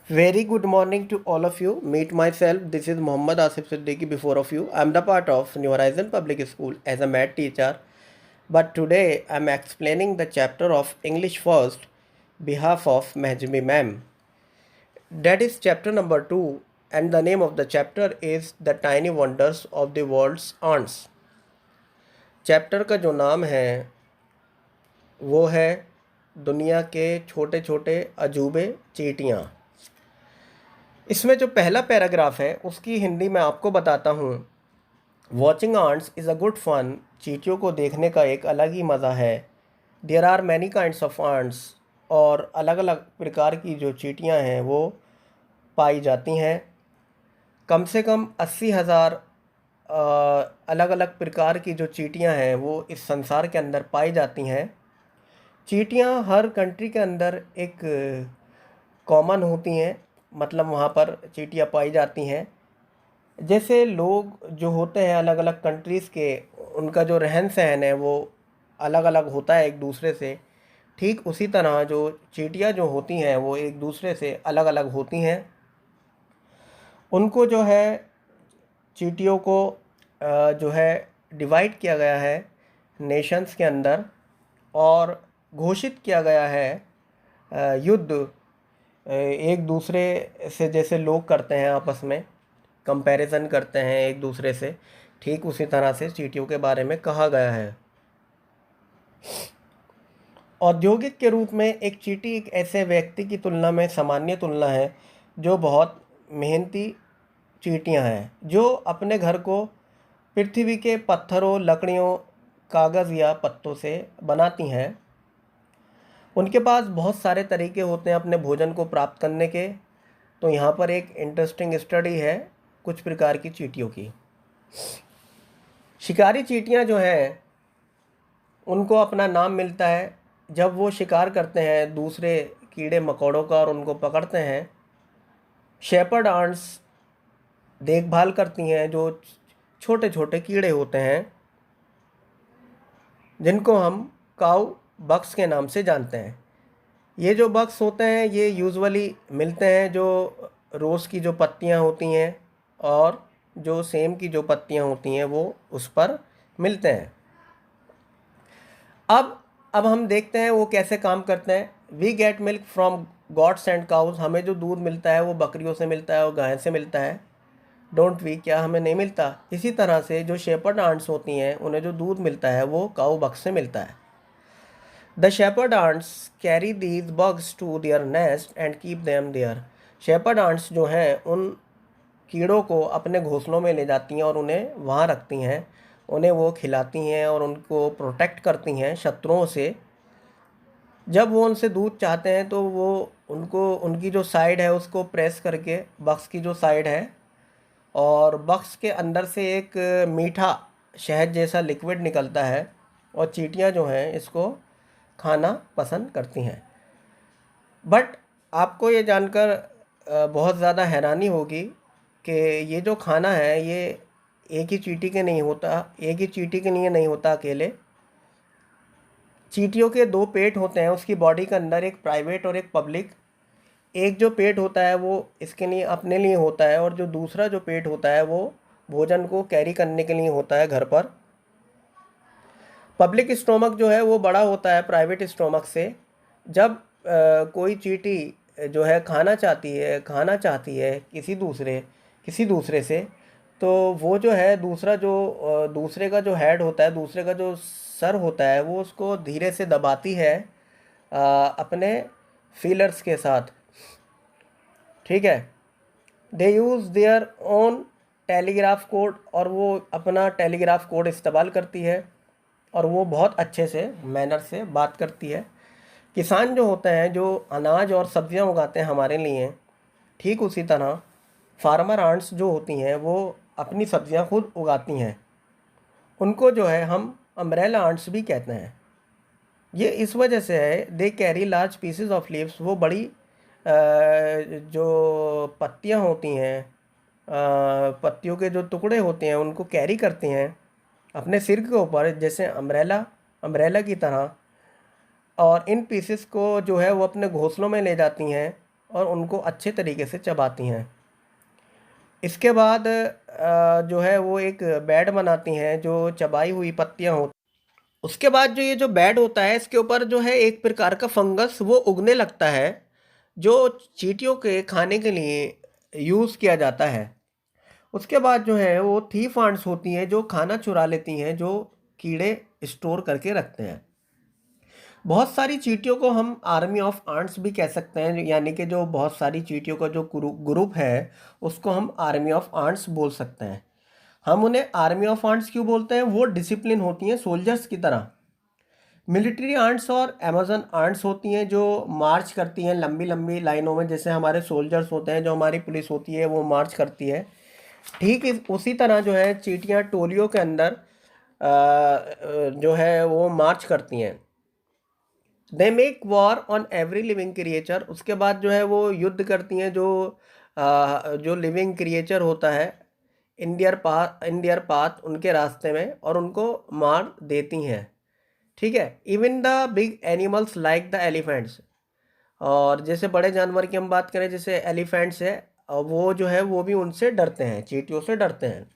Very good morning to all of you. Meet myself. This is Muhammad Asif Siddiqui before of you. I'm the part of New Horizon Public School as a math teacher. But today I'm explaining the chapter of English first behalf of Mehjmi ma'am. That is chapter number 2 and the name of the chapter is The Tiny Wonders of the World's Ants. Chapter का जो नाम है वो है दुनिया के छोटे छोटे अजूबे चींटियाँ। इसमें जो पहला पैराग्राफ है उसकी हिंदी में आपको बताता हूँ। Watching ants is a good fun. चींटियों को देखने का एक अलग ही मज़ा है। There are many kinds of ants. और अलग अलग प्रकार की जो चींटियाँ हैं वो पाई जाती हैं। कम से कम 80,000 अलग अलग प्रकार की जो चींटियाँ हैं वो इस संसार के अंदर पाई जाती हैं। चींटियाँ हर कंट्री के अंदर एक कॉमन होती हैं, मतलब वहाँ पर चींटियाँ पाई जाती हैं। जैसे लोग जो होते हैं अलग अलग कंट्रीज़ के, उनका जो रहन सहन है वो अलग अलग होता है एक दूसरे से, ठीक उसी तरह जो चींटियाँ जो होती हैं वो एक दूसरे से अलग अलग होती हैं। उनको जो है चींटियों को जो है डिवाइड किया गया है नेशंस के अंदर और घोषित किया गया है युद्ध एक दूसरे से, जैसे लोग करते हैं आपस में कंपैरिजन करते हैं एक दूसरे से, ठीक उसी तरह से चींटियों के बारे में कहा गया है। औद्योगिक के रूप में एक चींटी एक ऐसे व्यक्ति की तुलना में सामान्य तुलना है जो बहुत मेहनती चींटियां हैं, जो अपने घर को पृथ्वी के पत्थरों, लकड़ियों, कागज़ या पत्तों से बनाती हैं। उनके पास बहुत सारे तरीके होते हैं अपने भोजन को प्राप्त करने के। तो यहाँ पर एक इंटरेस्टिंग स्टडी है कुछ प्रकार की चींटियों की। शिकारी चींटियाँ जो हैं उनको अपना नाम मिलता है जब वो शिकार करते हैं दूसरे कीड़े मकोड़ों का और उनको पकड़ते हैं। शेपर्ड आंट्स देखभाल करती हैं जो छोटे छोटे कीड़े होते हैं जिनको हम काऊ बक्स के नाम से जानते हैं। ये जो बक्स होते हैं ये यूजुअली मिलते हैं जो रोज़ की जो पत्तियां होती हैं और जो सेम की जो पत्तियां होती हैं वो उस पर मिलते हैं। अब हम देखते हैं वो कैसे काम करते हैं। We get milk from goats and cows. हमें जो दूध मिलता है वो बकरियों से मिलता है और गाय से मिलता है। डोंट वी, क्या हमें नहीं मिलता? इसी तरह से जो शेपर्ड आंट्स होती हैं उन्हें जो दूध मिलता है वो काऊ बक्स से मिलता है। The shepherd ants carry these bugs to their nest and keep them there. Shepherd ants जो हैं उन कीड़ों को अपने घोंसलों में ले जाती हैं और उन्हें वहाँ रखती हैं। उन्हें वो खिलाती हैं और उनको प्रोटेक्ट करती हैं शत्रुओं से। जब वो उनसे दूध चाहते हैं तो वो उनको उनकी जो साइड है उसको प्रेस करके, बक्स की जो साइड है, और बक्स के अंदर से एक मीठा शहद जैसा लिक्विड निकलता है और चींटियाँ जो हैं इसको खाना पसंद करती हैं। बट आपको ये जानकर बहुत ज़्यादा हैरानी होगी कि ये जो खाना है ये एक ही चींटी के नहीं होता, एक ही चींटी के लिए नहीं होता अकेले। चींटियों के दो पेट होते हैं उसकी बॉडी के अंदर, एक प्राइवेट और एक पब्लिक। एक जो पेट होता है वो इसके लिए अपने लिए होता है और जो दूसरा जो पेट होता है वो भोजन को कैरी करने के लिए होता है घर पर। पब्लिक स्टोमक जो है वो बड़ा होता है प्राइवेट स्टोमक से। जब कोई चींटी जो है खाना चाहती है किसी दूसरे से, तो वो जो है दूसरे का जो हेड होता है, दूसरे का जो सर होता है, वो उसको धीरे से दबाती है अपने फीलर्स के साथ। ठीक है। They use their own telegraph code, और वो अपना टेलीग्राफ कोड इस्तेमाल करती है और वो बहुत अच्छे से मैनर से बात करती है। किसान जो होते हैं जो अनाज और सब्जियां उगाते हैं हमारे लिए, ठीक उसी तरह फार्मर आंट्स जो होती हैं वो अपनी सब्जियां खुद उगाती हैं। उनको जो है हम अम्ब्रेला आंट्स भी कहते हैं। ये इस वजह से है, they carry large pieces of leaves. वो बड़ी जो पत्तियां होती हैं, पत्तियों के जो टुकड़े होते हैं उनको कैरी करती हैं अपने सिर के ऊपर, जैसे अम्ब्रेला की तरह। और इन पीसेस को जो है वो अपने घोंसलों में ले जाती हैं और उनको अच्छे तरीके से चबाती हैं। इसके बाद जो है वो एक बेड बनाती हैं जो चबाई हुई पत्तियां होती। उसके बाद जो ये जो बेड होता है इसके ऊपर जो है एक प्रकार का फंगस वो उगने लगता है जो चींटियों के खाने के लिए यूज़ किया जाता है। उसके बाद जो है वो थीफ आंट्स होती हैं जो खाना चुरा लेती हैं जो कीड़े स्टोर करके रखते हैं। बहुत सारी चींटियों को हम आर्मी ऑफ आंट्स भी कह सकते हैं, यानी कि जो बहुत सारी चींटियों का जो ग्रुप है उसको हम आर्मी ऑफ आंट्स बोल सकते हैं। हम उन्हें आर्मी ऑफ आंट्स क्यों बोलते हैं? वो डिसिप्लिन होती हैं सोल्जर्स की तरह। मिलिट्री आंट्स और अमेजन आंट्स होती हैं जो मार्च करती हैं लंबी लंबी लाइनों में, जैसे हमारे सोल्जर्स होते हैं, जो हमारी पुलिस होती है वो मार्च करती है। ठीक उसी तरह जो है चींटियां टोलियों के अंदर जो है वो मार्च करती हैं। They make war on every living creature. उसके बाद जो है वो युद्ध करती हैं जो लिविंग क्रिएचर होता है इन दियर पाथ उनके रास्ते में, और उनको मार देती हैं। ठीक है। Even the big animals like the elephants, और जैसे बड़े जानवर की हम बात करें जैसे एलिफेंट्स है, और वो जो है वो भी उनसे डरते हैं, चींटियों से डरते हैं।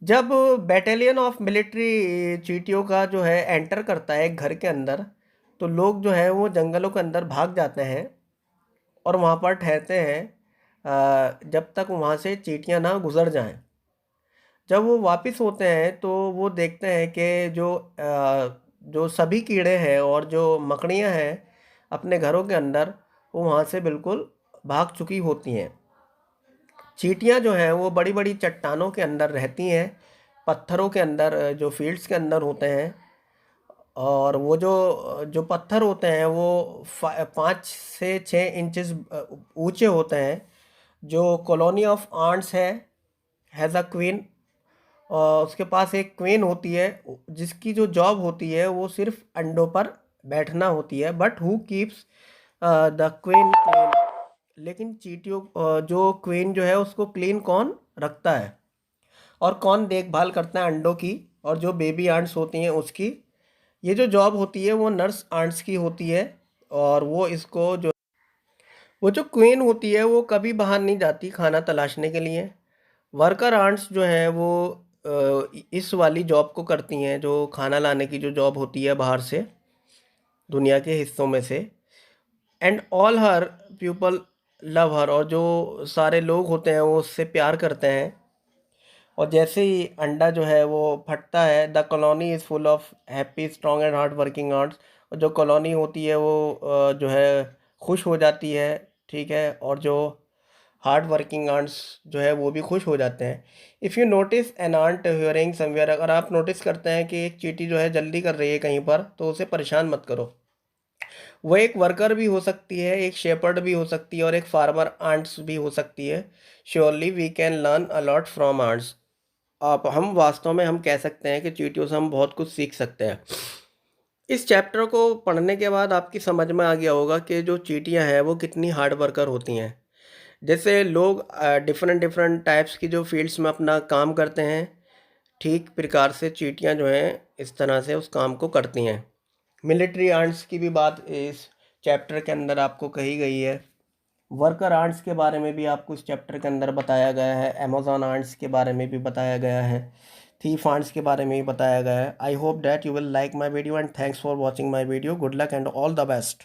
जब बैटेलियन ऑफ मिलिट्री चींटियों का जो है एंटर करता है एक घर के अंदर, तो लोग जो है वो जंगलों के अंदर भाग जाते हैं और वहाँ पर ठहरते हैं जब तक वहाँ से चींटियाँ ना गुजर जाएं। जब वो वापस होते हैं तो वो देखते हैं कि जो सभी कीड़े हैं और जो मकड़ियाँ हैं अपने घरों के अंदर, वो वहाँ से बिल्कुल भाग चुकी होती हैं। चींटियाँ जो हैं वो बड़ी बड़ी चट्टानों के अंदर रहती हैं, पत्थरों के अंदर, जो फील्ड्स के अंदर होते हैं। और वो जो जो पत्थर होते हैं वो 5 से 6 इंचेस ऊंचे होते हैं। जो कॉलोनी ऑफ आंट्स है हैज़ अ क्वीन, और उसके पास एक क्वीन होती है जिसकी जो जॉब होती है वो सिर्फ अंडों पर बैठना होती है। But who keeps the queen clean. लेकिन चींटियों जो क्वीन जो है उसको क्लीन कौन रखता है और कौन देखभाल करता है अंडों की और जो बेबी आंट्स होती हैं उसकी? ये जो जॉब होती है वो नर्स आंट्स की होती है। और वो जो क्वीन होती है वो कभी बाहर नहीं जाती खाना तलाशने के लिए। वर्कर आंट्स जो हैं वो इस वाली जॉब को करती हैं, जो खाना लाने की जो जॉब होती है बाहर से, दुनिया के हिस्सों में से। And all her people love हर, और जो सारे लोग होते हैं वो उससे प्यार करते हैं। और जैसे ही अंडा जो है वो फटता है, the colony is full of happy strong and hard working arts. और जो कॉलोनी होती है वो जो है खुश हो जाती है। ठीक है। और जो हार्ड वर्किंग आंट्स जो है वो भी खुश हो जाते हैं। If you notice an ant hurrying somewhere, अगर आप नोटिस करते हैं कि एक चींटी जो है जल्दी कर रही है कहीं पर, तो उसे परेशान मत करो। वो एक वर्कर भी हो सकती है, एक शेपर्ड भी हो सकती है, और एक फार्मर आंट्स भी हो सकती है। Surely we can learn a lot from ants. आप हम वास्तव में हम कह सकते हैं कि चींटियों से हम बहुत कुछ सीख सकते हैं। इस चैप्टर को पढ़ने के बाद आपकी समझ में आ गया होगा कि जो चींटियां हैं वो कितनी हार्ड वर्कर होती हैं। जैसे लोग डिफरेंट डिफरेंट टाइप्स की जो फील्ड्स में अपना काम करते हैं, ठीक प्रकार से चींटियां जो हैं इस तरह से उस काम को करती हैं। मिलिट्री आंट्स की भी बात इस चैप्टर के अंदर आपको कही गई है। वर्कर आंट्स के बारे में भी आपको इस चैप्टर के अंदर बताया गया है। अमेजॉन आंट्स के बारे में भी बताया गया है। थीफ आंट्स के बारे में भी बताया गया है। I hope that you will like my video and thanks for watching my video. Good luck and all the best.